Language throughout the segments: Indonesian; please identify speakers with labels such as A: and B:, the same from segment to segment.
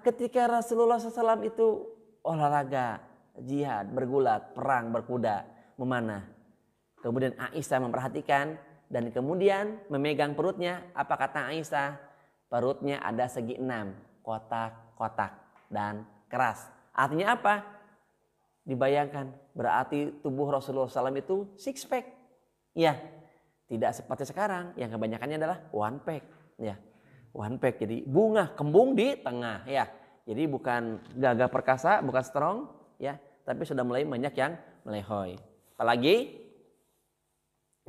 A: Ketika Rasulullah SAW itu olahraga, jihad, bergulat, perang, berkuda, memanah. Kemudian Aisyah memperhatikan dan kemudian memegang perutnya. Apa kata Aisyah? Perutnya ada segi 6, kotak-kotak dan keras. Artinya apa? Dibayangkan, berarti tubuh Rasulullah SAW itu six pack. Ya, tidak seperti sekarang yang kebanyakannya adalah one pack. Ya, one pack. Jadi bunga kembung di tengah. Ya, jadi bukan gagah perkasa, bukan strong. Ya, tapi sudah mulai banyak yang melehoy. Apalagi,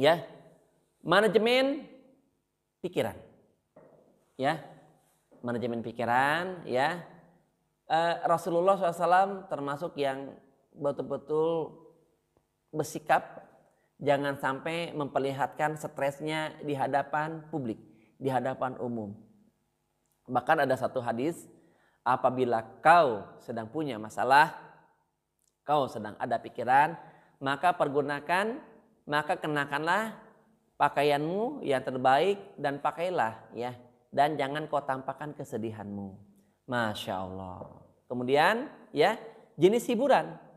A: ya, manajemen pikiran. Ya, manajemen pikiran. Ya, Rasulullah SAW termasuk yang betul-betul bersikap jangan sampai memperlihatkan stresnya di hadapan publik, di hadapan umum. Bahkan ada satu hadis, apabila kau sedang punya masalah, kau sedang ada pikiran, maka kenakanlah pakaianmu yang terbaik dan pakailah, ya, dan jangan kau tampakkan kesedihanmu. Masya Allah. Kemudian, ya, jenis hiburan.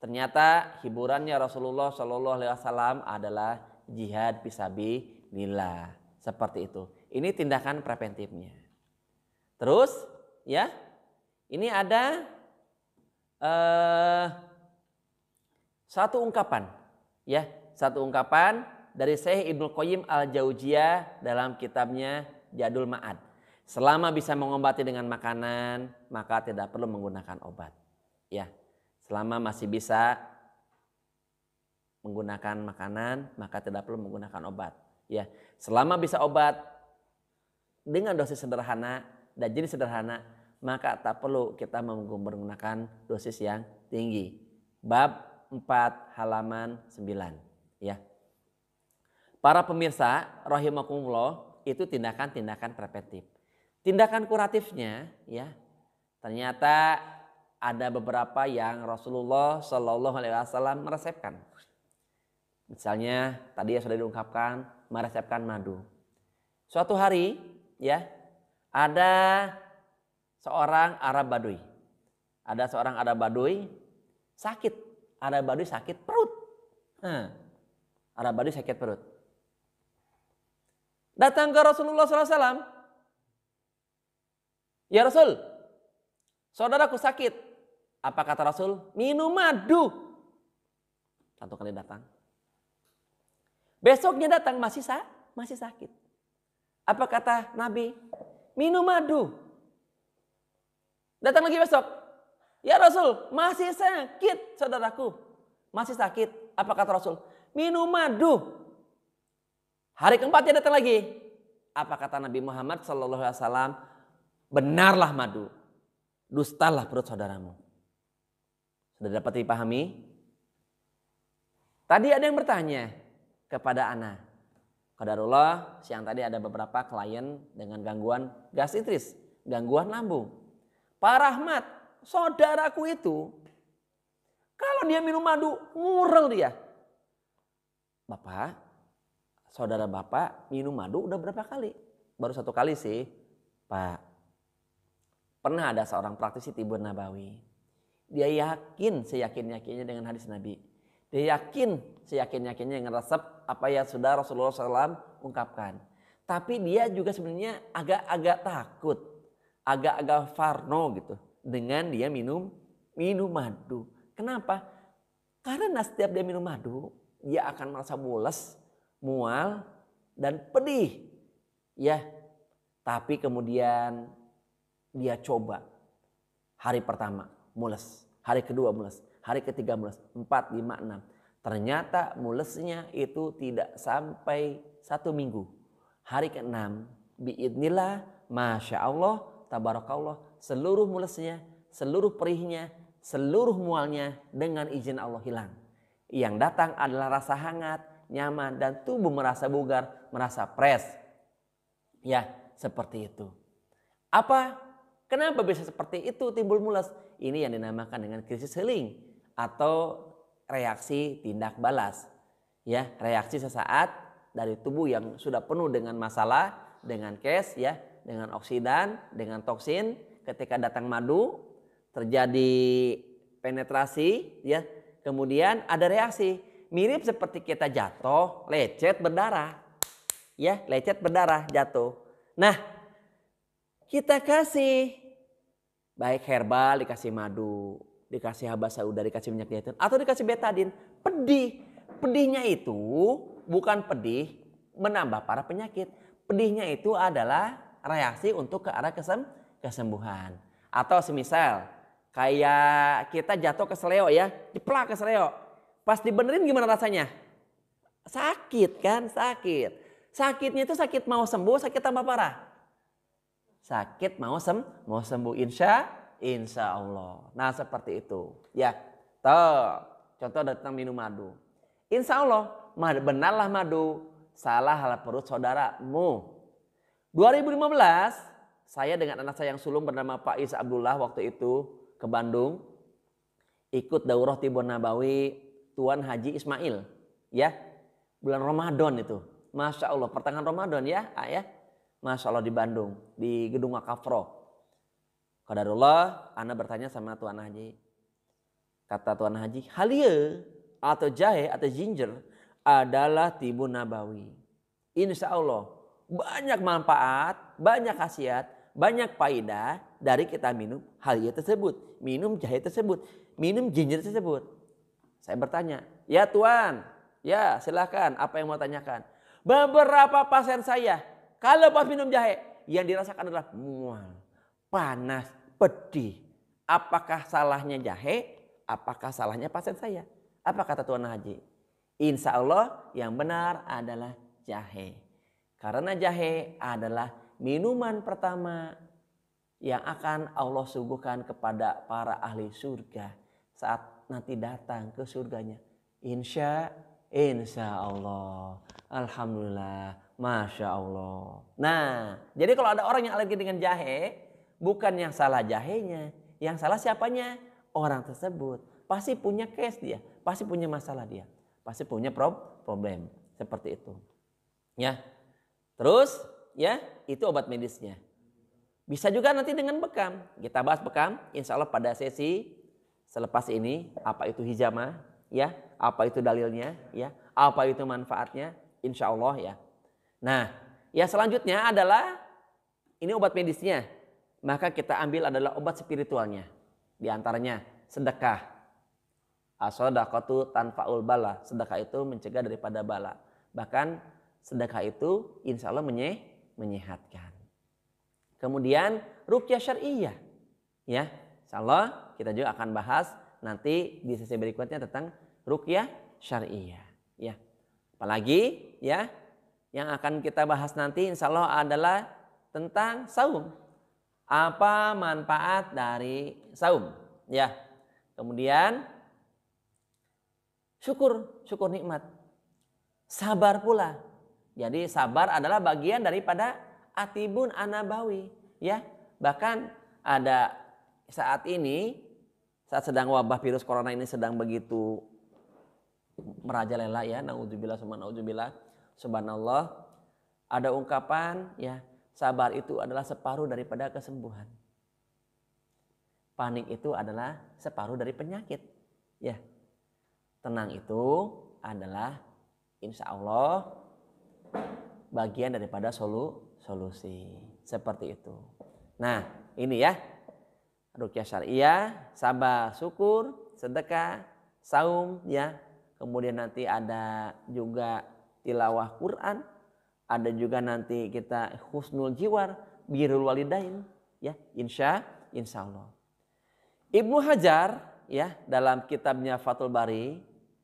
A: Ternyata hiburannya Rasulullah SAW adalah jihad fisabilillah. Seperti itu. Ini tindakan preventifnya. Terus, ya, ini ada satu ungkapan, ya, satu ungkapan dari Syekh Ibnu Qayyim Al-Jauziyah dalam kitabnya Zadul Ma'ad. Selama bisa mengobati dengan makanan, maka tidak perlu menggunakan obat. Ya. Selama masih bisa menggunakan makanan, maka tidak perlu menggunakan obat. Ya, selama bisa obat dengan dosis sederhana dan jenis sederhana, maka tak perlu kita menggunakan dosis yang tinggi. Bab 4 halaman 9. Ya. Para pemirsa rahimakumullah, itu tindakan-tindakan preventif. Tindakan kuratifnya, ya, ternyata ada beberapa yang Rasulullah Shallallahu Alaihi Wasallam meresepkan. Misalnya tadi yang sudah diungkapkan, meresepkan madu. Suatu hari, ya, ada seorang Arab Baduy. Ada seorang Arab Baduy sakit. Arab Baduy sakit perut. Arab Baduy sakit perut. Datang ke Rasulullah SAW. Ya Rasul, saudaraku sakit. Apa kata Rasul? Minum madu. Satu kali datang. Besoknya datang masih sakit. Apa kata Nabi? Minum madu. Datang lagi besok. Ya Rasul, masih sakit saudaraku. Masih sakit. Apa kata Rasul? Minum madu. Hari keempatnya datang lagi. Apa kata Nabi Muhammad SAW? Benarlah madu. Dustalah perut saudaramu. Sudah dapat dipahami? Tadi ada yang bertanya kepada Ana. Qadarullah, siang tadi ada beberapa klien dengan gangguan gastritis, gangguan lambung. Pak Rahmat, saudaraku itu, kalau dia minum madu, ngurel dia. Bapak, saudara bapak minum madu udah berapa kali? Baru satu kali sih, Pak. Pernah ada seorang praktisi tibur nabawi. Dia yakin seyakin-yakinnya dengan hadis Nabi. Dia yakin seyakin-yakinnya dengan resep apa yang sudah Rasulullah SAW ungkapkan. Tapi dia juga sebenarnya agak-agak takut. Agak-agak farno gitu. Dengan dia minum madu. Kenapa? Karena setiap dia minum madu, dia akan merasa mules, mual, dan pedih. Ya, tapi kemudian dia coba. Hari pertama mules, hari kedua mules, hari ketiga mules, 4, 5, 6. Ternyata mulesnya itu tidak sampai 1 minggu. Hari ke-6, biidnillah, Masya Allah, tabarakallah, seluruh mulesnya, seluruh perihnya, seluruh mualnya dengan izin Allah hilang. Yang datang adalah rasa hangat, nyaman, dan tubuh merasa bugar, merasa fresh. Ya, seperti itu. Kenapa bisa seperti itu timbul mules? Ini yang dinamakan dengan krisis healing atau reaksi tindak balas. Ya, reaksi sesaat dari tubuh yang sudah penuh dengan masalah, dengan kes, ya, dengan oksidan, dengan toksin. ketika datang madu terjadi penetrasi ya, kemudian ada reaksi mirip seperti kita jatuh, lecet berdarah. Ya, lecet berdarah jatuh. Nah, kita kasih baik herbal, dikasih madu, dikasih habas sauda, dikasih minyak zaitun, atau dikasih betadin. Pedih. Pedihnya itu bukan pedih menambah parah penyakit. Pedihnya itu adalah reaksi untuk ke arah kesembuhan. Atau semisal kayak kita jatuh ke seleo ya, jeplak ke seleo. Pas dibenerin gimana rasanya? Sakit kan? Sakit. Sakitnya itu sakit mau sembuh, sakit tambah parah. Sakit mau sembuh insya Allah. Nah seperti itu. Ya, contoh datang minum madu. Insya Allah benarlah madu, salahlah perut saudaramu. 2015 saya dengan anak saya yang sulung bernama Pak Is Abdullah waktu itu ke Bandung. Ikut daurah Tibun Nabawi Tuan Haji Ismail. Ya, bulan Ramadan itu. Masya Allah, pertengahan Ramadan ya, Masya Allah di Bandung, di Gedung Wakafro. Qadarullah, Ana bertanya sama Tuan Haji. Kata Tuan Haji, halia atau jahe atau ginger adalah Tibun Nabawi. Insya Allah, banyak manfaat, banyak khasiat, banyak faedah dari kita minum halia tersebut. Minum jahe tersebut, minum ginger tersebut. Saya bertanya, ya Tuan, ya silakan apa yang mau tanyakan. Beberapa pasien saya kalau pas minum jahe yang dirasakan adalah mual, panas, pedih. Apakah salahnya jahe? Apakah salahnya pasien saya? Apa kata Tuan Haji? Insya Allah yang benar adalah jahe. Karena jahe adalah minuman pertama yang akan Allah suguhkan kepada para ahli surga saat nanti datang ke surganya. Insya Allah. Alhamdulillah. Masya Allah. Nah, jadi kalau ada orang yang alergi dengan jahe, bukan yang salah jahenya. Yang salah siapanya? Orang tersebut. Pasti punya case dia. Pasti punya masalah dia. Pasti punya problem. Seperti itu. Ya. Terus, ya, itu obat medisnya. Bisa juga nanti dengan bekam. Kita bahas bekam. Insya Allah pada sesi selepas ini. Apa itu hijamah? Ya. Apa itu dalilnya? Ya. Apa itu manfaatnya? Insya Allah ya. Nah, yang selanjutnya adalah ini obat medisnya. Maka kita ambil adalah obat spiritualnya. Di antaranya sedekah. As-shadaqatu tanfa'ul bala. Sedekah itu mencegah daripada bala. Bahkan sedekah itu insya Allah menyehatkan. Kemudian ruqyah syar'iyyah. Ya, insya Allah kita juga akan bahas nanti di sesi berikutnya tentang ruqyah syar'iyyah. Ya. Apalagi ya yang akan kita bahas nanti insya Allah adalah tentang saum. Apa manfaat dari saum? Ya. Kemudian syukur nikmat. Sabar pula. Jadi sabar adalah bagian daripada atibun anabawi. Ya. Bahkan ada saat ini saat sedang wabah virus corona ini sedang begitu merajalela ya, naudzubillah summa naudzubillah, subhanallah, ada ungkapan ya, sabar itu adalah separuh daripada kesembuhan. Panik itu adalah separuh dari penyakit. Ya, tenang itu adalah insya Allah bagian daripada solusi. Seperti itu. Nah, ini ya, ruqyah syar'iyyah, sabar, syukur, sedekah, saum ya. Kemudian nanti ada juga tilawah Quran, ada juga nanti kita husnul jiwar, birrul walidain, ya, insya Allah. Ibnu Hajar ya dalam kitabnya Fathul Bari,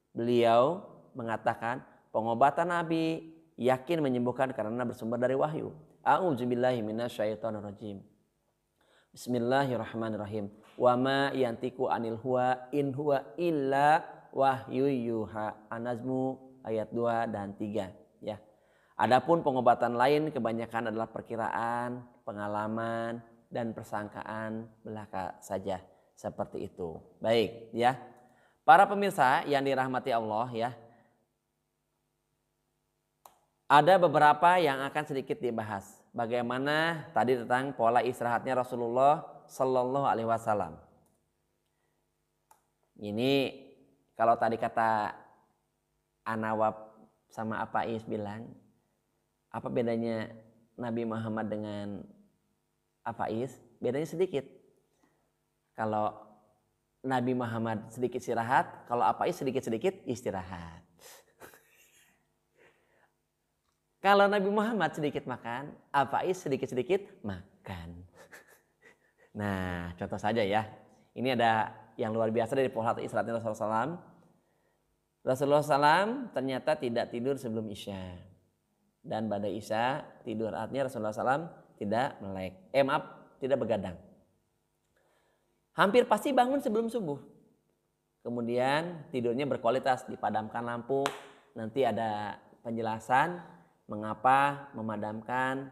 A: beliau mengatakan pengobatan Nabi yakin menyembuhkan karena bersumber dari wahyu. A'udzubillahi minasyaitonirrajim. Bismillahirrahmanirrahim. Wa ma yantiqu anil huwa in huwa illa wahyu yuha. An-Najm ayat 2 dan 3 ya. Adapun pengobatan lain kebanyakan adalah perkiraan, pengalaman dan persangkaan belaka saja. Seperti itu. Baik ya. Para pemirsa yang dirahmati Allah ya. Ada beberapa yang akan sedikit dibahas. bagaimana tadi tentang pola istirahatnya Rasulullah Sallallahu Alaihi Wasallam. Ini kalau tadi kata Anawab sama Apais bilang, apa bedanya Nabi Muhammad dengan Apais? Bedanya sedikit. Kalau Nabi Muhammad sedikit istirahat, kalau Apais sedikit-sedikit istirahat. Kalau Nabi Muhammad sedikit makan, Apais sedikit-sedikit makan. Nah, contoh saja ya. Ini ada yang luar biasa dari pola istirahatnya Rasulullah SAW. Rasulullah SAW ternyata tidak tidur sebelum Isya. Dan pada Isya tidur, artinya Rasulullah SAW tidak melek. Tidak begadang. Hampir pasti bangun sebelum subuh. Kemudian tidurnya berkualitas, dipadamkan lampu. Nanti ada penjelasan mengapa memadamkan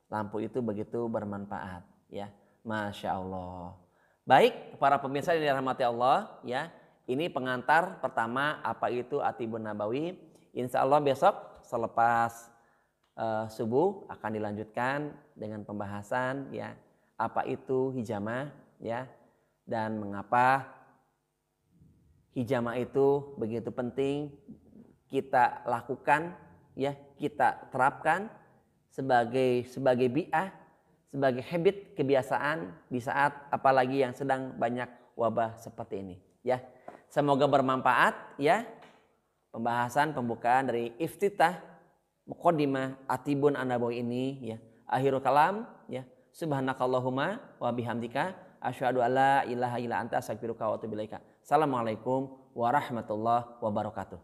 A: lampu itu begitu bermanfaat. Ya, Masya Allah. Baik, para pemirsa yang dirahmati Allah, ya, ini pengantar pertama apa itu Atibun Nabawi. Insya Allah besok selepas subuh akan dilanjutkan dengan pembahasan ya apa itu hijamah ya dan mengapa hijamah itu begitu penting kita lakukan ya, kita terapkan sebagai bi'ah, sebagai habit, kebiasaan di saat apalagi yang sedang banyak wabah seperti ini ya. Semoga bermanfaat ya pembahasan pembukaan dari iftitah muqaddimah Atibun An-Nabawi ini ya. Akhirul kalam ya. Subhanakallahumma wa bihamdika asyhadu alla ilaha illa anta astaghfiruka wa atubu ilaika. Assalamualaikum warahmatullahi wabarakatuh.